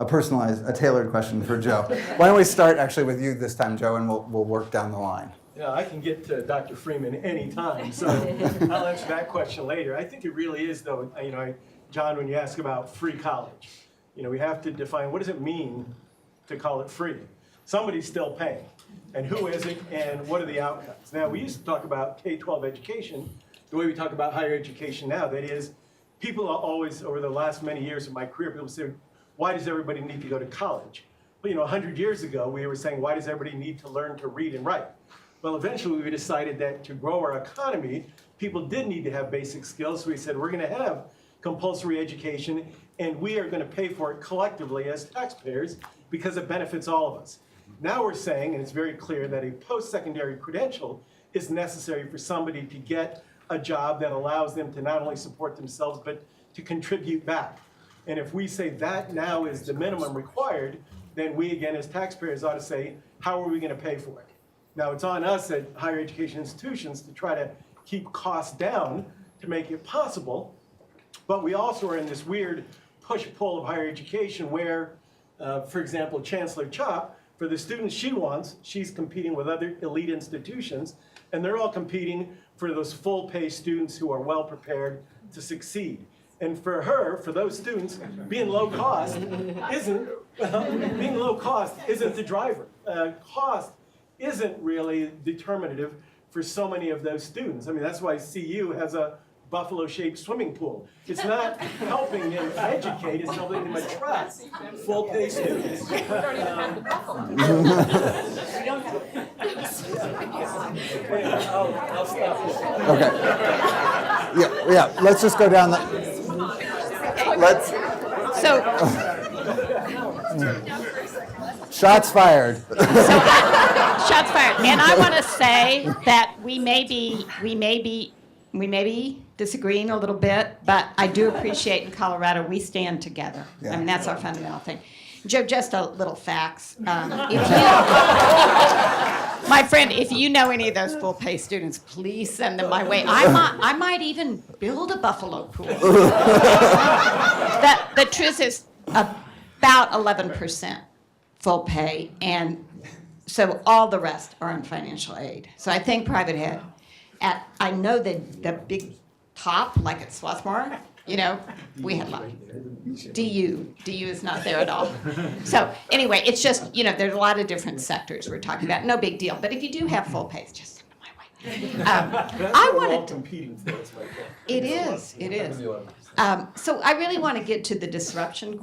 personalized, a tailored question for Joe. Why don't we start actually with you this time, Joe, and we'll work down the line. Yeah, I can get to Dr. Freeman anytime, so I'll answer that question later. I think it really is, though, John, when you ask about free college, we have to define what does it mean to call it free. Somebody's still paying, and who is it, and what are the outcomes? Now, we used to talk about K-12 education the way we talk about higher education now. That is, people are always, over the last many years of my career, people say, why does everybody need to go to college? Well, 100 years ago, we were saying, why does everybody need to learn to read and write? Well, eventually, we decided that to grow our economy, people did need to have basic skills, so we said, we're going to have compulsory education, and we are going to pay for it collectively as taxpayers because it benefits all of us. Now we're saying, and it's very clear, that a post-secondary credential is necessary for somebody to get a job that allows them to not only support themselves, but to contribute back. And if we say that now is the minimum required, then we, again, as taxpayers ought to say, how are we going to pay for it? Now, it's on us at higher education institutions to try to keep costs down to make it possible. But we also are in this weird push-pull of higher education where, for example, Chancellor Chopp, for the students she wants, she's competing with other elite institutions, and they're all competing for those full-pay students who are well-prepared to succeed. And for her, for those students, being low cost isn't the driver. Cost isn't really determinative for so many of those students. I mean, that's why CU has a buffalo-shaped swimming pool. It's not helping them educate, it's helping them attract full-pay students. I'll stop here. Okay. Yeah, let's just go down the, shots fired. Shots fired. And I want to say that we may be disagreeing a little bit, but I do appreciate in Colorado we stand together. Yeah. I mean, that's our fundamental thing. Joe, just a little facts. My friend, if you know any of those full-pay students, please send them my way. I might even build a buffalo pool. The truth is about 11% full pay, and so all the rest are on financial aid. So I think private ed, I know that the big top, like at Swarthmore, we had luck. DU is not there at all. So anyway, it's just, there's a lot of different sectors we're talking about. No big deal. But if you do have full pays, just send them my way. I wanted to. Competing for us like that. It is. So I really want to get to the disruption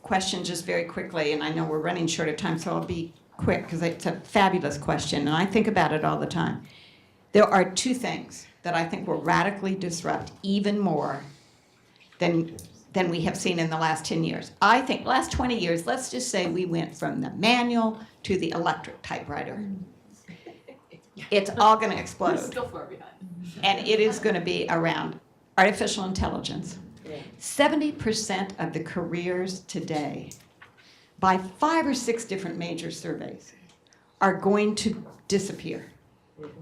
question just very quickly, and I know we're running short of time, so I'll be quick because it's a fabulous question, and I think about it all the time. There are two things that I think will radically disrupt even more than we have seen in the last 10 years. I think last 20 years, let's just say we went from the manual to the electric typewriter. It's all going to explode. Still far behind. And it is going to be around artificial intelligence. 70% of the careers today, by 5 or 6 different major surveys, are going to disappear.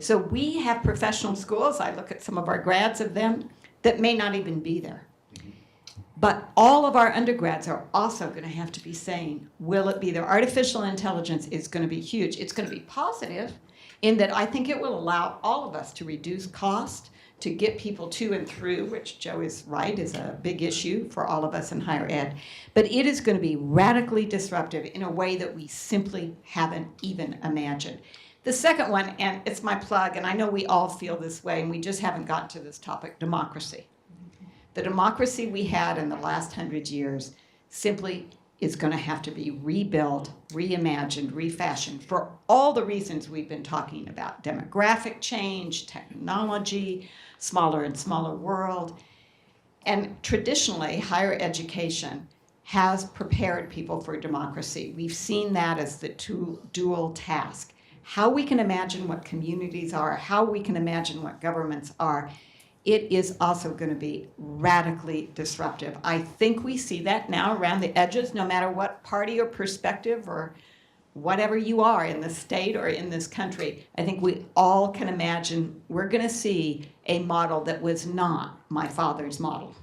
So we have professional schools, I look at some of our grads of them, that may not even be there. But all of our undergrads are also going to have to be saying, will it be there? Artificial intelligence is going to be huge. It's going to be positive in that I think it will allow all of us to reduce cost, to get people to and through, which Joe is right, is a big issue for all of us in higher ed. But it is going to be radically disruptive in a way that we simply haven't even imagined. The second one, and it's my plug, and I know we all feel this way, and we just haven't gotten to this topic, democracy. The democracy we had in the last 100 years simply is going to have to be rebuilt, reimagined, refashioned for all the reasons we've been talking about. Demographic change, technology, smaller and smaller world. And traditionally, higher education has prepared people for democracy. We've seen that as the dual task. How we can imagine what communities are, how we can imagine what governments are, it is also going to be radically disruptive. I think we see that now around the edges, no matter what party or perspective or whatever you are in the state or in this country. I think we all can imagine we're going to see a model that was not my father's model.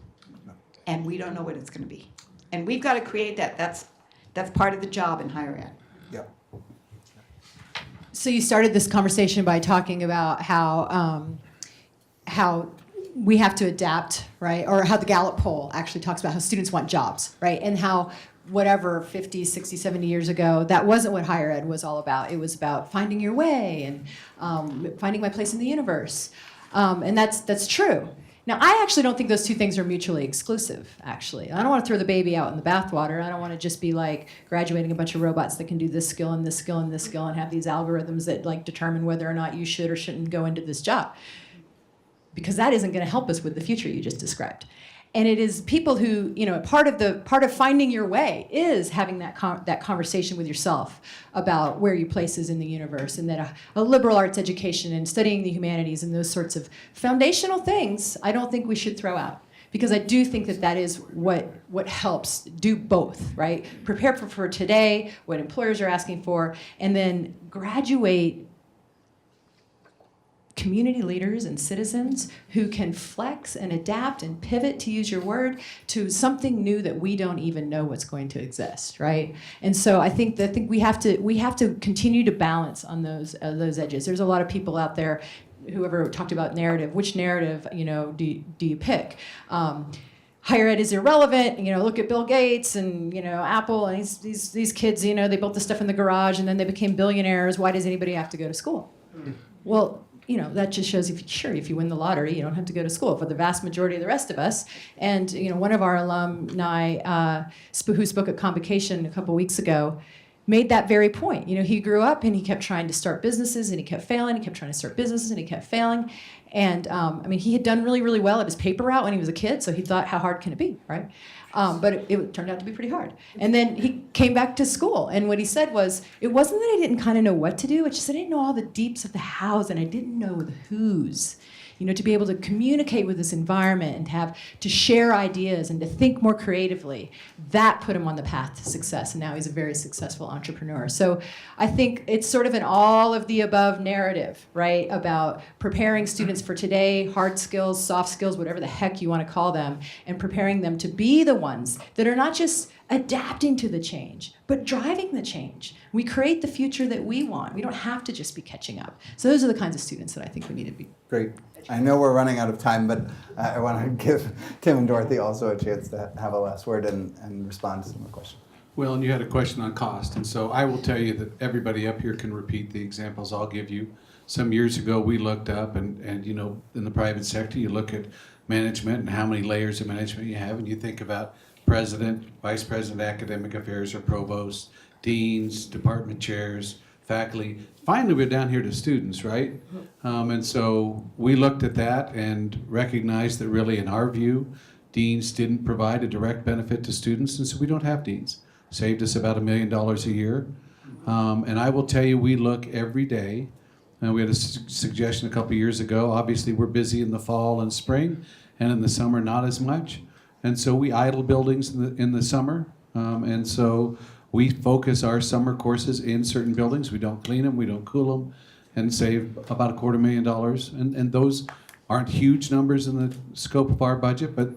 And we don't know what it's going to be. And we've got to create that. That's part of the job in higher ed. Yep. So you started this conversation by talking about how we have to adapt, right? Or how the Gallup poll actually talks about how students want jobs, right? And how whatever 50, 60, 70 years ago, that wasn't what higher ed was all about. It was about finding your way and finding my place in the universe. And that's true. Now, I actually don't think those two things are mutually exclusive, actually. I don't want to throw the baby out in the bathwater. I don't want to just be like graduating a bunch of robots that can do this skill and this skill and this skill and have these algorithms that like determine whether or not you should or shouldn't go into this job. Because that isn't going to help us with the future you just described. And it is people who, part of finding your way is having that conversation with yourself about where your place is in the universe, and that a liberal arts education and studying the humanities and those sorts of foundational things, I don't think we should throw out. Because I do think that is what helps do both, right? Prepare for today, what employers are asking for, and then graduate community leaders and citizens who can flex and adapt and pivot, to use your word, to something new that we don't even know what's going to exist, right? And so I think we have to continue to balance on those edges. There's a lot of people out there, whoever talked about narrative, which narrative do you pick? Higher ed is irrelevant. Look at Bill Gates and Apple and these kids. They built the stuff in the garage and then they became billionaires. Why does anybody have to go to school? Well, that just shows if you win the lottery, you don't have to go to school. For the vast majority of the rest of us, and one of our alumni who spoke at Convocation a couple weeks ago made that very point. He grew up and he kept trying to start businesses and he kept failing. He kept trying to start businesses and he kept failing. And he had done really, really well at his paper route when he was a kid, so he thought, how hard can it be, right? But it turned out to be pretty hard. And then he came back to school, and what he said was, it wasn't that I didn't kind of know what to do, it's just I didn't know all the deeps of the hows, and I didn't know the who's. To be able to communicate with this environment and to share ideas and to think more creatively, that put him on the path to success, and now he's a very successful entrepreneur. So I think it's sort of an all of the above narrative, right, about preparing students for today, hard skills, soft skills, whatever the heck you want to call them, and preparing them to be the ones that are not just adapting to the change, but driving the change. We create the future that we want. We don't have to just be catching up. So those are the kinds of students that I think we need to be. Great. I know we're running out of time, but I want to give Tim and Dorothy also a chance to have a last word and respond to some of the questions. Well, and you had a question on cost, and so I will tell you that everybody up here can repeat the examples I'll give you. Some years ago, we looked up, and in the private sector, you look at management and how many layers of management you have, and you think about president, vice president, academic affairs, or provost, deans, department chairs, faculty. Finally, we're down here to students, right? And so we looked at that and recognized that really, in our view, deans didn't provide a direct benefit to students, and so we don't have deans. Saved us about $1 million a year. And I will tell you, we look every day. We had a suggestion a couple years ago. Obviously, we're busy in the fall and spring, and in the summer, not as much. And so we idle buildings in the summer. And so we focus our summer courses in certain buildings. We don't clean them, we don't cool them, and save about $250,000. And those aren't huge numbers in the scope of our budget, but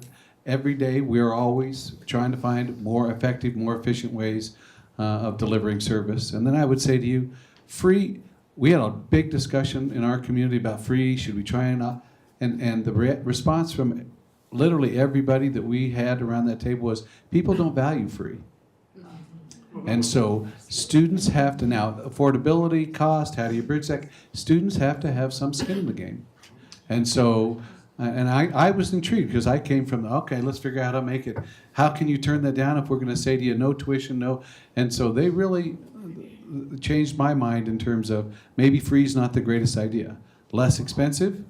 every day we're always trying to find more effective, more efficient ways of delivering service. And then I would say to you, free, we had a big discussion in our community about free, should we try and not? And the response from literally everybody that we had around that table was, people don't value free. And so students have to now, affordability, cost, how do you bridge that? Students have to have some skin in the game. And so, and I was intrigued because I came from, okay, let's figure out how to make it. How can you turn that down if we're going to say to you, no tuition, no? And so they really changed my mind in terms of maybe free is not the greatest idea. Less expensive,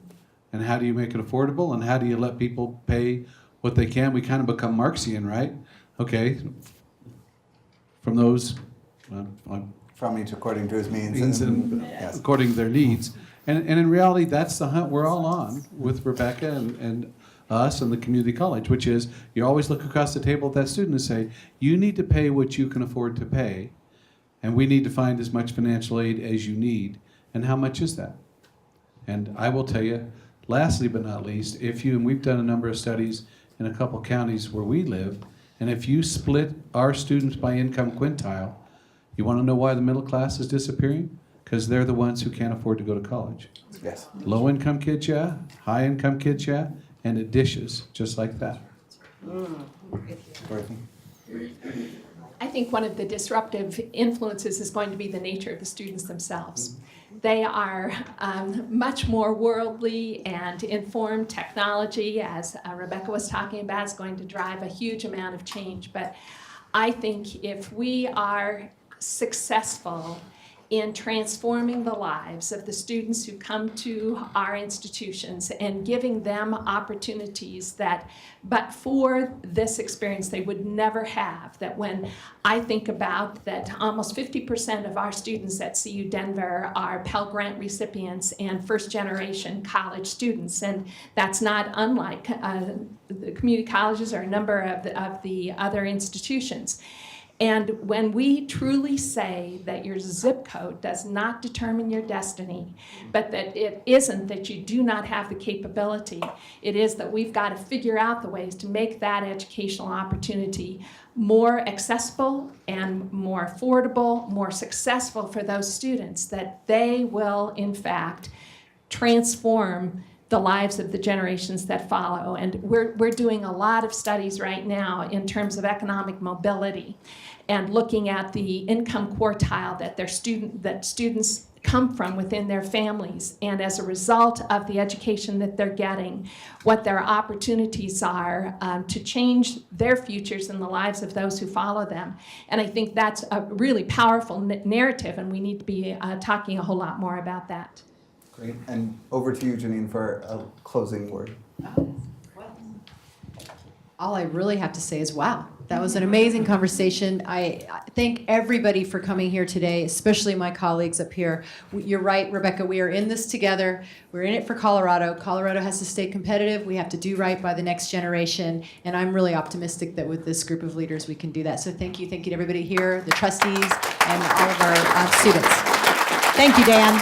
and how do you make it affordable, and how do you let people pay what they can? We kind of become Marxian, right? Okay, from those From each according to his means. and Yes. according to their needs. And in reality, that's the hunt we're all on with Rebecca and us and the community college, which is you always look across the table at that student and say, you need to pay what you can afford to pay, and we need to find as much financial aid as you need. And how much is that? And I will tell you, lastly but not least, and we've done a number of studies in a couple counties where we live, and if you split our students by income quintile, you want to know why the middle class is disappearing? Because they're the ones who can't afford to go to college. Yes. Low income kids, yeah. High income kids, yeah. And it dishes just like that. Dorothy? I think one of the disruptive influences is going to be the nature of the students themselves. They are much more worldly and informed. Technology, as Rebecca was talking about, is going to drive a huge amount of change. But I think if we are successful in transforming the lives of the students who come to our institutions and giving them opportunities that, but for this experience, they would never have. That when I think about that almost 50% of our students at CU Denver are Pell Grant recipients and first-generation college students, and that's not unlike the community colleges or a number of the other institutions. And when we truly say that your zip code does not determine your destiny, but that it isn't that you do not have the capability, it is that we've got to figure out the ways to make that educational opportunity more accessible and more affordable, more successful for those students, that they will, in fact, transform the lives of the generations that follow. And we're doing a lot of studies right now in terms of economic mobility and looking at the income quartile that students come from within their families, and as a result of the education that they're getting, what their opportunities are to change their futures and the lives of those who follow them. And I think that's a really powerful narrative, and we need to be talking a whole lot more about that. Great. And over to you, Janine, for a closing word. All I really have to say is, wow, that was an amazing conversation. I thank everybody for coming here today, especially my colleagues up here. You're right, Rebecca, we are in this together. We're in it for Colorado. Colorado has to stay competitive. We have to do right by the next generation. And I'm really optimistic that with this group of leaders, we can do that. So thank you to everybody here, the trustees, and all of our students. Thank you, Dan.